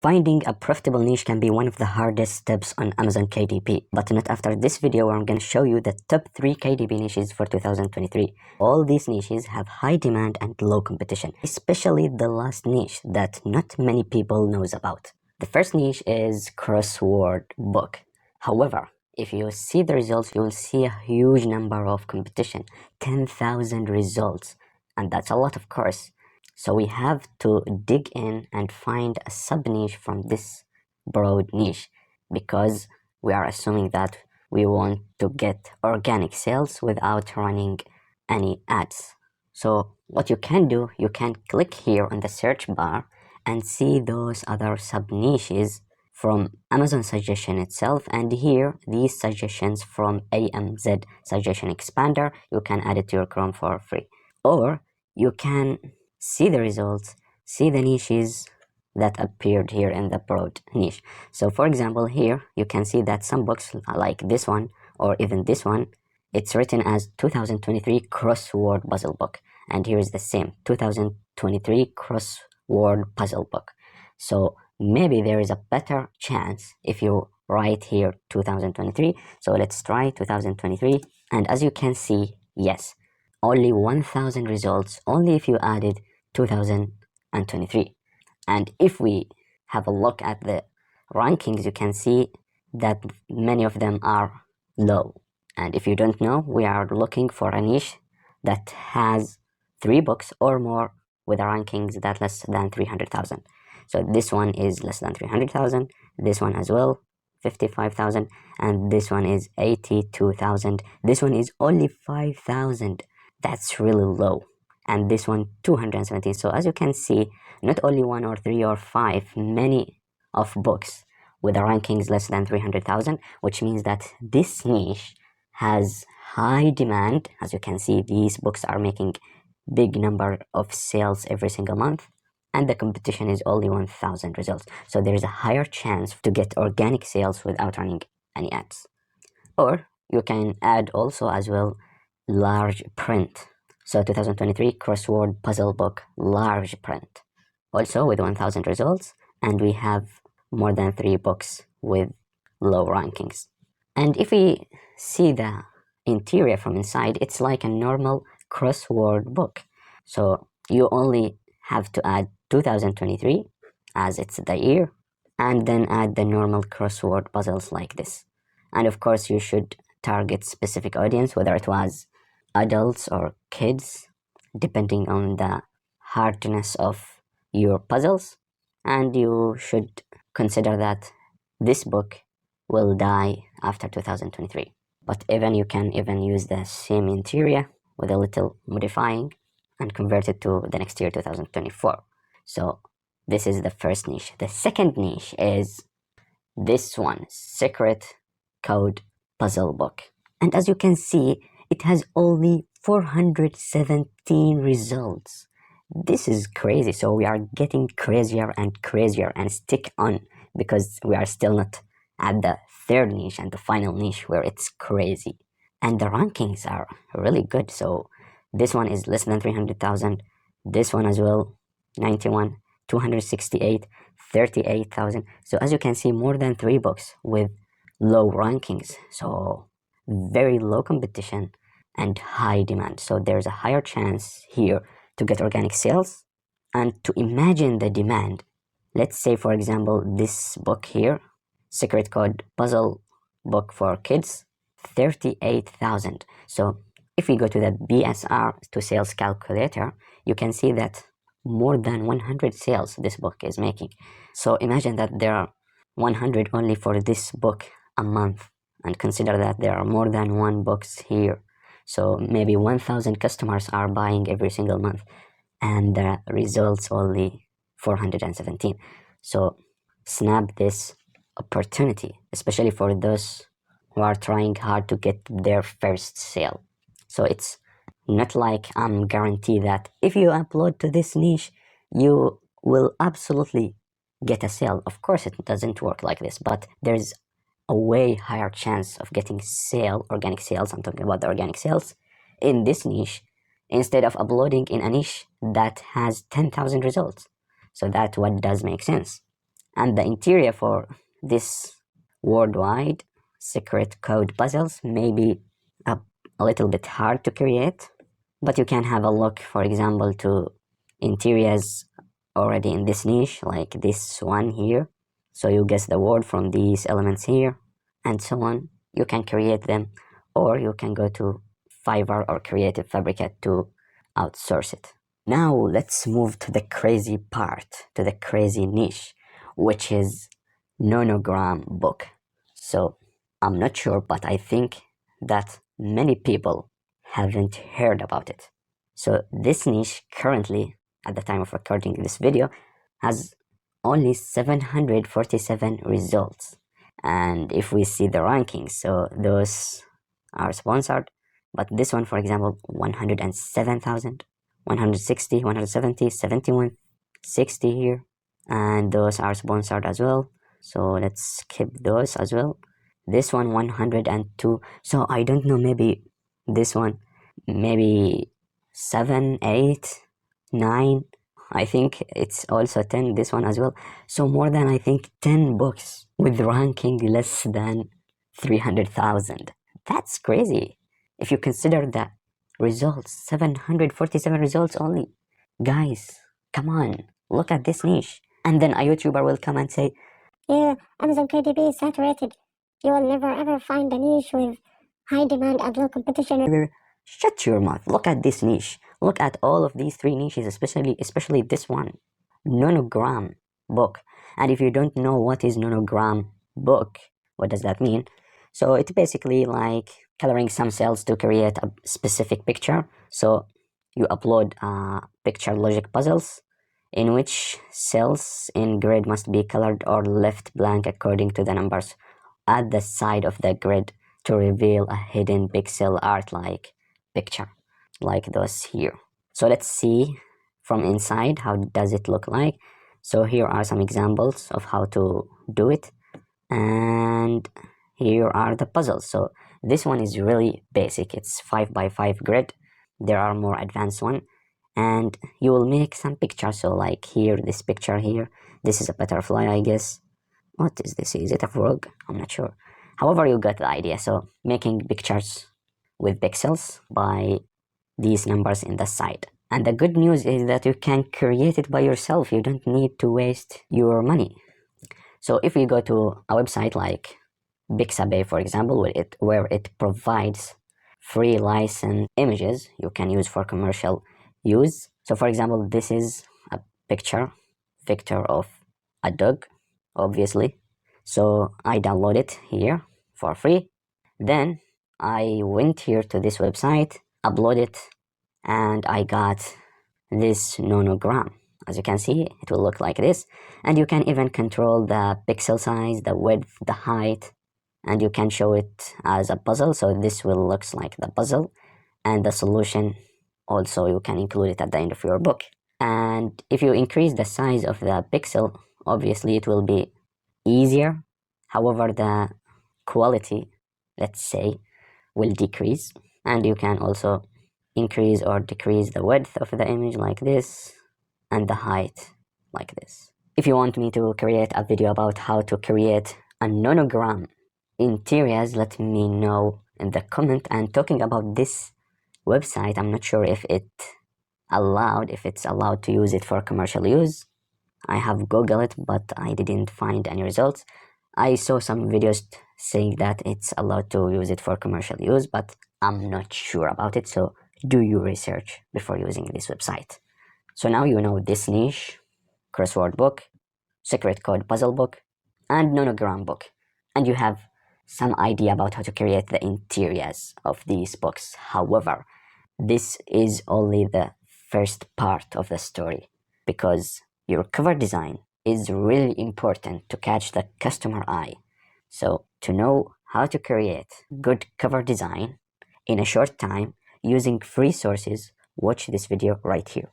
Finding a profitable niche can be one of the hardest steps on Amazon KDP, but not after this video where I'm going to show you the top 3 KDP niches for 2023. All these niches have high demand and low competition, especially the last niche that not many people knows about. The first niche is crossword book. However, if you see the results, you will see a huge number of competition, 10,000 results, and that's a lot, of course. So we have to dig in and find a sub-niche from this broad niche, because we are assuming that we want to get organic sales without running any ads. So what you can do, you can click here on the search bar and see those other sub-niches from Amazon suggestion itself, and here these suggestions from AMZ suggestion expander, you can add it to your Chrome for free. Or you can see the results, see the niches that appeared here in the broad niche. So for example, here you can see that some books like this one or even this one, it's written as 2023 crossword puzzle book, and here is the same 2023 crossword puzzle book. So maybe there is a better chance if you write here 2023. So let's try 2023, and as you can see, yes, only 1,000 results, only if you added 2023. And if we have a look at the rankings, you can see that many of them are low. And if you don't know, we are looking for a niche that has 3 books or more with rankings that less than 300,000. So this one is less than 300,000, this one as well 55,000, and this one is 82,000. This one is only 5,000. That's really low. And this one 217. So as you can see, not only 1 or 3 or 5, many of books with the rankings less than 300,000, which means that this niche has high demand. As you can see, these books are making big number of sales every single month, and the competition is only 1,000 results. So there is a higher chance to get organic sales without running any ads. Or you can add also as well large print. So 2023 crossword puzzle book large print, also with 1,000 results, and we have more than 3 books with low rankings. And if we see the interior from inside, it's like a normal crossword book. So you only have to add 2023 as it's the year, and then add the normal crossword puzzles like this. And of course you should target specific audience, whether it was adults or kids, depending on the hardness of your puzzles. And you should consider that this book will die after 2023. But even you can even use the same interior with a little modifying and convert it to the next year, 2024. So this is the first niche. The second niche is this one, secret code puzzle book. And as you can see, it has only 417 results. This is crazy. So we are getting crazier and crazier, and stick on, because we are still not at the third niche and the final niche where it's crazy. And the rankings are really good. So this one is less than 300,000. This one as well, 91, 268, 38,000. So as you can see, more than 3 books with low rankings. So very low competition and high demand. So there's a higher chance here to get organic sales. And to imagine the demand, let's say for example this book here, secret code puzzle book for kids, 38,000. So if we go to the BSR to sales calculator, you can see that more than 100 sales this book is making. So imagine that there are 100 only for this book a month, and consider that there are more than 1 books here. So maybe 1,000 customers are buying every single month, and the results only 417. So snap this opportunity, especially for those who are trying hard to get their first sale. So it's not like I'm guaranteed that if you upload to this niche, you will absolutely get a sale. Of course, it doesn't work like this, but there's a way higher chance of getting organic sales. I'm talking about the organic sales in this niche, instead of uploading in a niche that has 10,000 results. So that what does make sense. And the interior for this worldwide secret code puzzles may be a little bit hard to create, but you can have a look, for example, to interiors already in this niche, like this one here. So you guess the word from these elements here, and so on. You can create them, or you can go to Fiverr or Creative Fabricate to outsource it. Now let's move to the crazy part, to the crazy niche, which is Nanogram Book. So I'm not sure, but I think that many people haven't heard about it. So this niche currently, at the time of recording this video, has only 747 results. And if we see the rankings, so those are sponsored, but this one, for example, 107,000, 160, 170, 71, 60 here, and those are sponsored as well. So let's skip those as well. This one 102. So I don't know, maybe this one, maybe 7, 8, 9. I think it's also 10, this one as well. So more than, I think, 10 books with ranking less than 300,000. That's crazy. If you consider the results, 747 results only. Guys, come on, look at this niche. And then a YouTuber will come and say, yeah, Amazon KDP is saturated. You will never ever find a niche with high demand and low competition. Shut your mouth. Look at this niche. Look at all of these three niches, especially this one. Nanogram Book. And if you don't know what is Nanogram Book, what does that mean? So it's basically like coloring some cells to create a specific picture. So you upload picture logic puzzles in which cells in grid must be colored or left blank according to the numbers at the side of the grid to reveal a hidden pixel art like picture, like those here. So let's see from inside how does it look like. So here are some examples of how to do it, and here are the puzzles. So this one is really basic. It's 5x5 grid. There are more advanced one, and you will make some pictures. So like here, this picture here, this is a butterfly, I guess. What is this? Is it a frog? I'm not sure. However, you got the idea. So making pictures with pixels by these numbers in the side. And the good news is that you can create it by yourself. You don't need to waste your money. So if we go to a website like Pixabay, for example, where it provides free license images you can use for commercial use. So for example, this is a picture of a dog, obviously. So I download it here for free. Then I went here to this website, upload it, and I got this Nanogram. As you can see, it will look like this, and you can even control the pixel size, the width, the height, and you can show it as a puzzle. So this will looks like the puzzle, and the solution also you can include it at the end of your book. And if you increase the size of the pixel, obviously it will be easier. However, the quality, let's say, will decrease, and you can also increase or decrease the width of the image like this, and the height like this. If you want me to create a video about how to create a Nanogram Interiors, let me know in the comment. And talking about this website, I'm not sure if it's allowed to use it for commercial use. I have googled it, but I didn't find any results. I saw some videos saying that it's allowed to use it for commercial use, but I'm not sure about it, so do your research before using this website. So now you know this niche, crossword book, secret code puzzle book, and Nanogram book, and you have some idea about how to create the interiors of these books. However, this is only the first part of the story, because your cover design is really important to catch the customer eye. So to know how to create good cover design in a short time using free sources, watch this video right here.